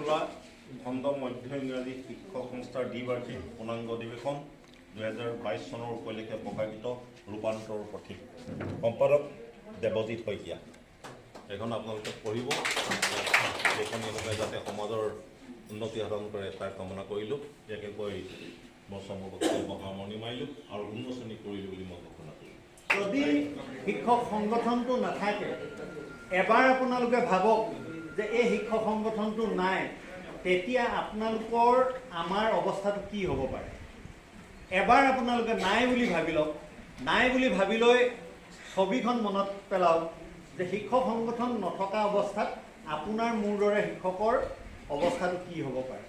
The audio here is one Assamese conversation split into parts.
পানীতোলা খণ্ড মধ্য ইংৰাজী শিক্ষক সংস্থাৰ দ্বিবাৰ্ষিক পূৰ্ণাংগ অধিৱেশন 2022 চনৰ উপলক্ষে প্ৰকাশিত ৰূপান্তৰ পথিক সম্পাদক দেৱজিৎ শইকীয়া। এখন আপোনালোকে পঢ়িব, এইখন এনেকৈ যাতে সমাজৰ উন্নতি সাধন কৰে তাৰ কামনা কৰিলোঁ। ইয়াকে কৈ মই বক্তব্য সামৰণি মাৰিলোঁ আৰু উন্মোচনী কৰিলোঁ বুলি মই ঘোষণা কৰিলোঁ। যদি শিক্ষক সংগঠনটো নাথাকে, এবাৰ আপোনালোকে ভাবক যে এই শিক্ষক সংগঠনটো নাই, তেতিয়া আপোনালোকৰ আমাৰ অৱস্থাটো কি হ'ব পাৰে। এবাৰ আপোনালোকে নাই বুলি ভাবি লওক, নাই বুলি ভাবি লৈ ছবিখন মনত পেলাওক যে শিক্ষক সংগঠন নথকা অৱস্থাত আপোনাৰ মোৰ দৰে শিক্ষকৰ অৱস্থাটো কি হ'ব পাৰে।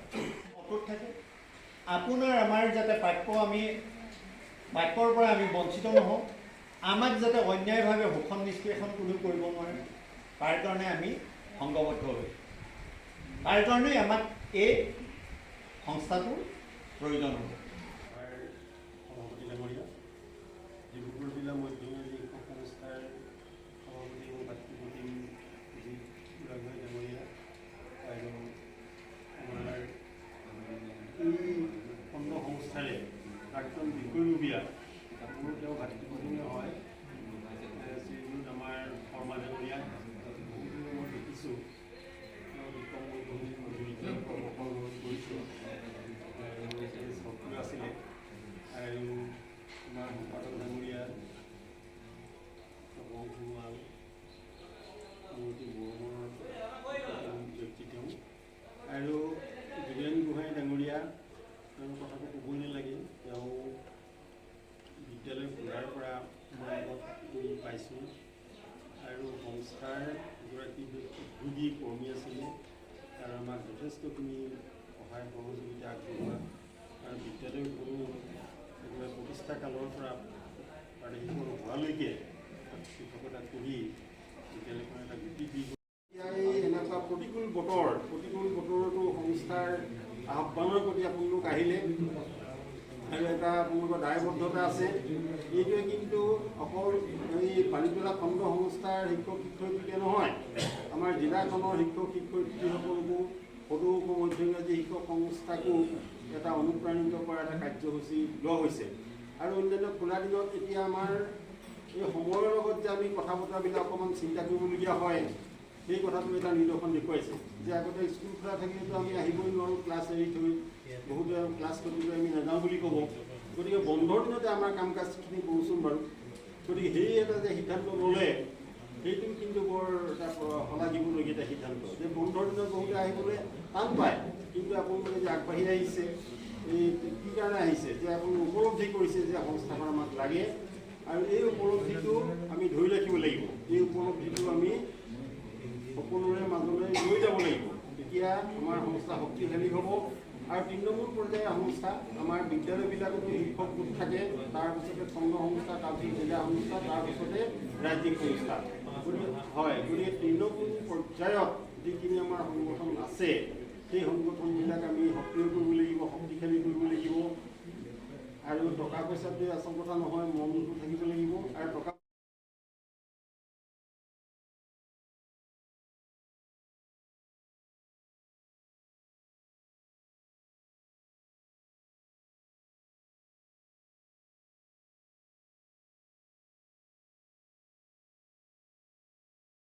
অটুট থাকে আপোনাৰ আমাৰ যাতে প্ৰাপ্যৰ পৰা আমি বঞ্চিত নহওঁ, আমাক যাতে অন্যায়ভাৱে শোষণ নিষ্পেষণ কোনেও কৰিব নোৱাৰে, তাৰ কাৰণে আমি সংঘবদ্ধ হৈছোঁ। তাৰ কাৰণেই আমাক এই সংস্থাটোৰ প্ৰয়োজন হ'ব। সভাপতি ডাঙৰীয়া, ডিব্ৰুগড় জিলা মধ্য ইংৰাজী শিক্ষক সংস্থাৰ সভাপতি এবং ভাতৃপ্ৰতিম জি বুঢ়াগোহাঁই ডাঙৰীয়া আৰু আমাৰ এই খণ্ড সংস্থাৰে প্ৰাক্তন বিষয়ববীয়া মোৰ তেওঁ ভাতৃপ্ৰতিমে হয় শ্ৰীযুত আমাৰ শৰ্মা ডাঙৰীয়া। বহুদিন মই দেখিছোঁ তেওঁ কৰিছোঁ সক্ৰিয় আছিলে আৰু আমাৰ সম্পাদক ডাঙৰীয়া বংশমাল অতি বৰমৰ ব্যক্তি তেওঁ আৰু যোগেন গোহাঁই ডাঙৰীয়া, তেওঁৰ কথাটো ক'বই নালাগে। তেওঁ বিদ্যালয় খোলাৰ পৰা মই পাইছোঁ আৰু সংস্থাৰ এগৰাকী উদ্যোগী কৰ্মী আছিলে আৰু আমাক যথেষ্টখিনি সহায় সহযোগিতা আগবঢ়োৱা আৰু বিদ্যালয়খনো একেবাৰে প্ৰতিষ্ঠা কালৰ পৰা শিক্ষক হোৱালৈকে শিক্ষকতা কৰি বিদ্যালয়খন এটা গতি দি এনেকুৱা প্ৰতিকূল বতৰতো সংস্থাৰ আহ্বানৰ প্ৰতি আপোনালোক আহিলে আৰু এটা আপোনালোকৰ দায়বদ্ধতা আছে। এইটোৱে কিন্তু অকল এই পানীতোলা খণ্ড সংস্থাৰ শিক্ষক শিক্ষয়িত্ৰীকে নহয়, আমাৰ জিলাখনৰ শিক্ষক শিক্ষয়িত্ৰীসকলকো সদৌ মধ্য ইংৰাজী শিক্ষক সংস্থাকো এটা অনুপ্ৰাণিত কৰা এটা কাৰ্যসূচী লোৱা হৈছে। আৰু অন্যান্য খোলা দিনত এতিয়া আমাৰ এই সময়ৰ লগত যে আমি কথা বতৰাবিলাক অকণমান চিন্তা কৰিবলগীয়া হয়, সেই কথাটো এটা নিদৰ্শন দেখুৱাইছে যে আগতে স্কুল খোলা থাকিলেতো আমি আহিবই নোৱাৰোঁ, ক্লাছ এৰি থৈ বহুতে ক্লাছ কৰিবলৈ আমি নাযাওঁ বুলি ক'ব। গতিকে বন্ধৰ দিনতে আমাৰ কাম কাজখিনি কৰোঁচোন বাৰু। গতিকে সেই এটা যে সিদ্ধান্ত ল'লে সেইটো কিন্তু বৰ এটা শলাগিবলগীয়া এটা সিদ্ধান্ত যে বন্ধৰ দিনত বহুতে আহিবলৈ টান পায়, কিন্তু আপোনালোকে যে আগবাঢ়ি আহিছে, এই কি কাৰণে আহিছে যে আপোনালোকে উপলব্ধি কৰিছে যে সংস্থাখন আমাক লাগে আৰু এই উপলব্ধিটো আমি ধৰি ৰাখিব লাগিব। এই উপলব্ধিটো আমি সকলোৰে মাজলৈ লৈ যাব লাগিব, তেতিয়া আমাৰ সংস্থা শক্তিশালী হ'ব। আৰু তৃণমূল পৰ্যায়ৰ সংস্থা আমাৰ বিদ্যালয়বিলাকতো শিক্ষক গোট থাকে, তাৰপিছতে খণ্ড সংস্থা, তাৰপিছত জিলা সংস্থা, তাৰপিছতে ৰাজ্যিক সংস্থা। গতিকে তৃণমূল পৰ্যায়ত যিখিনি আমাৰ সংগঠন আছে, সেই সংগঠনবিলাক আমি সক্ৰিয় কৰিব লাগিব, শক্তিশালী কৰিব লাগিব। আৰু টকা পইচাটোৱে আচল কথা নহয়, মনটো থাকিব লাগিব। আৰু টকা